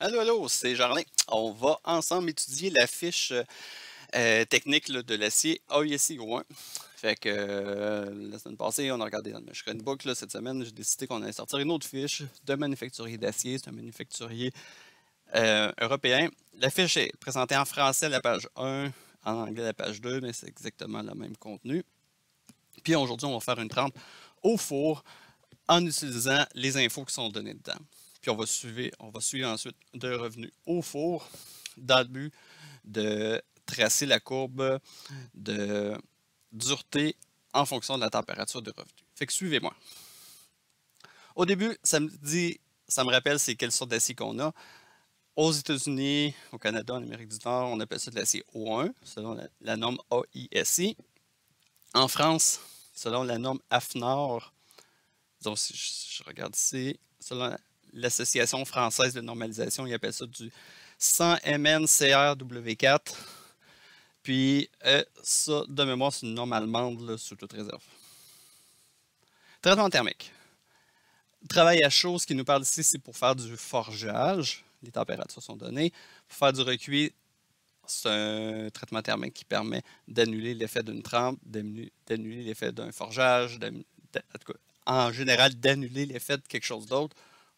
Allô, allô, c'est Jardin. On va ensemble étudier la fiche technique là, de l'acier AESI-01. Fait que la semaine passée, on a regardé dans le Machine Book. Là, cette semaine, j'ai décidé qu'on allait sortir une autre fiche de manufacturier d'acier. C'est un manufacturier européen. La fiche est présentée en français à la page 1, en anglais à la page 2, mais c'est exactement le même contenu. Puis aujourd'hui, on va faire une trempe au four en utilisant les infos qui sont données dedans. Puis on va suivre ensuite de revenu au four dans le but de tracer la courbe de dureté en fonction de la température de revenu. Fait que suivez-moi. Au début, ça me rappelle c'est quelle sorte d'acier qu'on a. Aux États-Unis, au Canada, en Amérique du Nord, on appelle ça de l'acier O1, selon la norme AISI. En France, selon la norme AFNOR, donc si je regarde ici, selon l'Association française de normalisation, ils appellent ça du 100 MNCRW4. Puis ça, de mémoire, c'est une norme allemande là, sous toute réserve. Traitement thermique. Travail à chaud, ce qui nous parle ici, c'est pour faire du forgeage. Les températures sont données. Pour faire du recuit, c'est un traitement thermique qui permet d'annuler l'effet d'une trempe, d'annuler l'effet d'un forgeage, en général, d'annuler l'effet de quelque chose d'autre.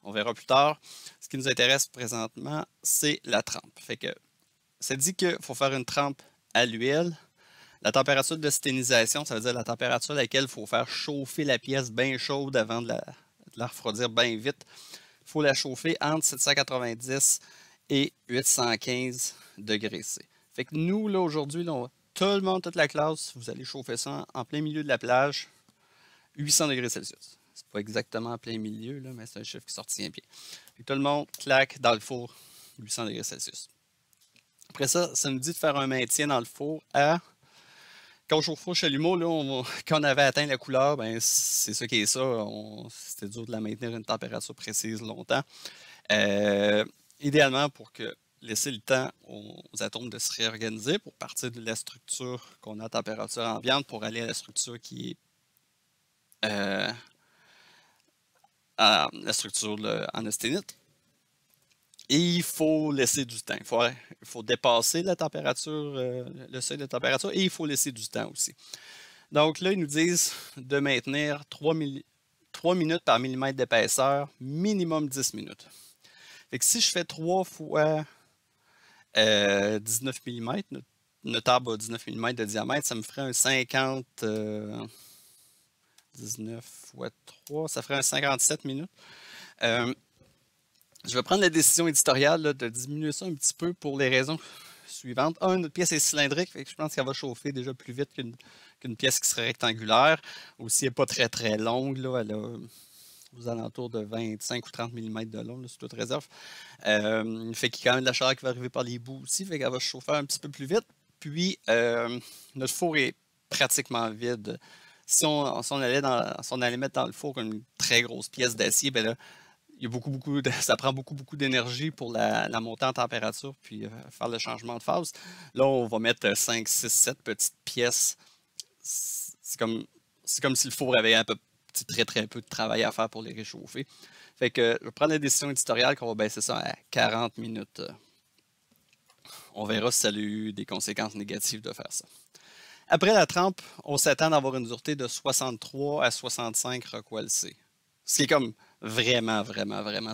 On verra plus tard. Ce qui nous intéresse présentement, c'est la trempe. Fait que ça dit qu'il faut faire une trempe à l'huile. La température de sténisation, ça veut dire la température à laquelle il faut faire chauffer la pièce bien chaude avant de la refroidir bien vite. Il faut la chauffer entre 790 et 815 degrés C. Fait que nous, là, aujourd'hui, tout le monde, toute la classe, vous allez chauffer ça en plein milieu de la plage, 800 degrés Celsius. C'est pas exactement en plein milieu, là, mais c'est un chiffre qui sortit bien. Puis tout le monde claque dans le four, 800 degrés Celsius. Après ça, ça nous dit de faire un maintien dans le four à... Quand on chauffe au chalumeau, là, quand on avait atteint la couleur, ben, c'est ça qui est ça. C'était dur de la maintenir à une température précise longtemps. Idéalement, pour laisser le temps aux atomes de se réorganiser pour partir de la structure qu'on a à température ambiante pour aller à la structure qui est la structure en austénite. Et il faut laisser du temps. Il faut dépasser la température, le seuil de température, et il faut laisser du temps aussi. Donc là, ils nous disent de maintenir 3 minutes par millimètre d'épaisseur, minimum 10 minutes. Fait que si je fais 3 fois 19 mm, notre arbre a 19 mm de diamètre, ça me ferait un 50, 19 fois 3, ça ferait un 57 minutes. Je vais prendre la décision éditoriale là, de diminuer ça un petit peu pour les raisons suivantes. Un, notre pièce est cylindrique, fait que je pense qu'elle va chauffer déjà plus vite qu'une pièce qui serait rectangulaire. Aussi, elle n'est pas très très longue, là, elle a aux alentours de 25 ou 30 mm de long, là, sous toute réserve. Fait qu'il y a quand même de la chaleur qui va arriver par les bouts aussi, fait qu'elle va chauffer un petit peu plus vite. Puis, notre four est pratiquement vide. Si on allait mettre dans le four une très grosse pièce d'acier, ben là, il y a ça prend beaucoup d'énergie pour la montée en température puis faire le changement de phase. Là, on va mettre 5, 6, 7 petites pièces. C'est comme si le four avait un peu, très très peu de travail à faire pour les réchauffer. Fait que je vais prendre la décision éditoriale qu'on va baisser ça à 40 minutes. On verra si ça a eu des conséquences négatives de faire ça. Après la trempe, on s'attend d'avoir une dureté de 63 à 65 Rockwell C. Ce qui est comme vraiment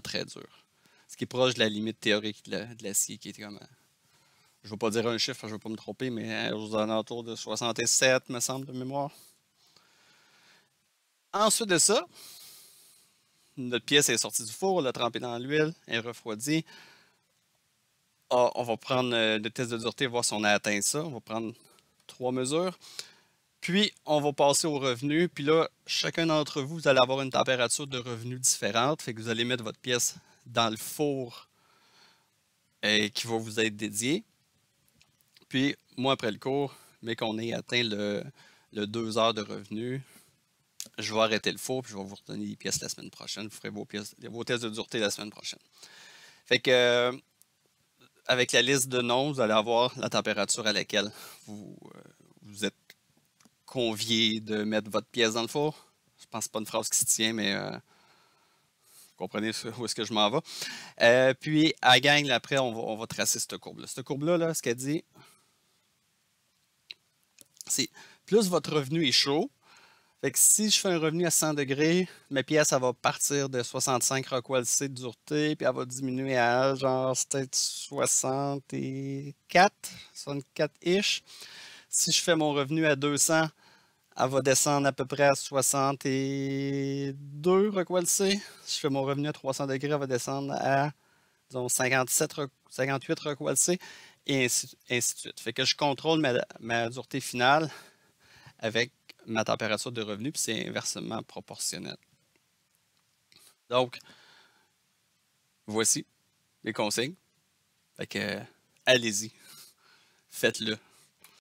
très dur. Ce qui est proche de la limite théorique de l'acier, qui est comme, je ne vais pas dire un chiffre, je ne vais pas me tromper, mais aux alentours de 67, me semble, de mémoire. Ensuite de ça, notre pièce est sortie du four, on l'a trempée dans l'huile, elle est refroidie. On va prendre le test de dureté, voir si on a atteint ça. On va prendre 3 mesures. Puis, on va passer au revenu. Puis là, chacun d'entre vous, vous allez avoir une température de revenu différente. Fait que vous allez mettre votre pièce dans le four qui va vous être dédié. Puis, moi, après le cours, mais qu'on ait atteint le 2 heures de revenu, je vais arrêter le four puis je vais vous redonner les pièces la semaine prochaine. Vous ferez vos tests de dureté la semaine prochaine. Fait que, avec la liste de noms, vous allez avoir la température à laquelle vous êtes convié de mettre votre pièce dans le four. Je pense que c'est pas une phrase qui se tient, mais comprenez où est-ce que je m'en vais. Puis, à la gang, là, après, on va tracer cette courbe-là. Cette courbe-là, là, ce qu'elle dit, c'est plus votre revenu est chaud. Fait que si je fais un revenu à 100 degrés, ma pièce, elle va partir de 65 Rockwell C de dureté, puis elle va diminuer à genre peut-être 64-ish. Si je fais mon revenu à 200, elle va descendre à peu près à 62 Rockwell C. Si je fais mon revenu à 300 degrés, elle va descendre à, disons, 58 Rockwell C, et ainsi de suite. Fait que je contrôle ma dureté finale avec ma température de revenu, puis c'est inversement proportionnel. Donc, voici les consignes. Fait que, allez-y, faites-le.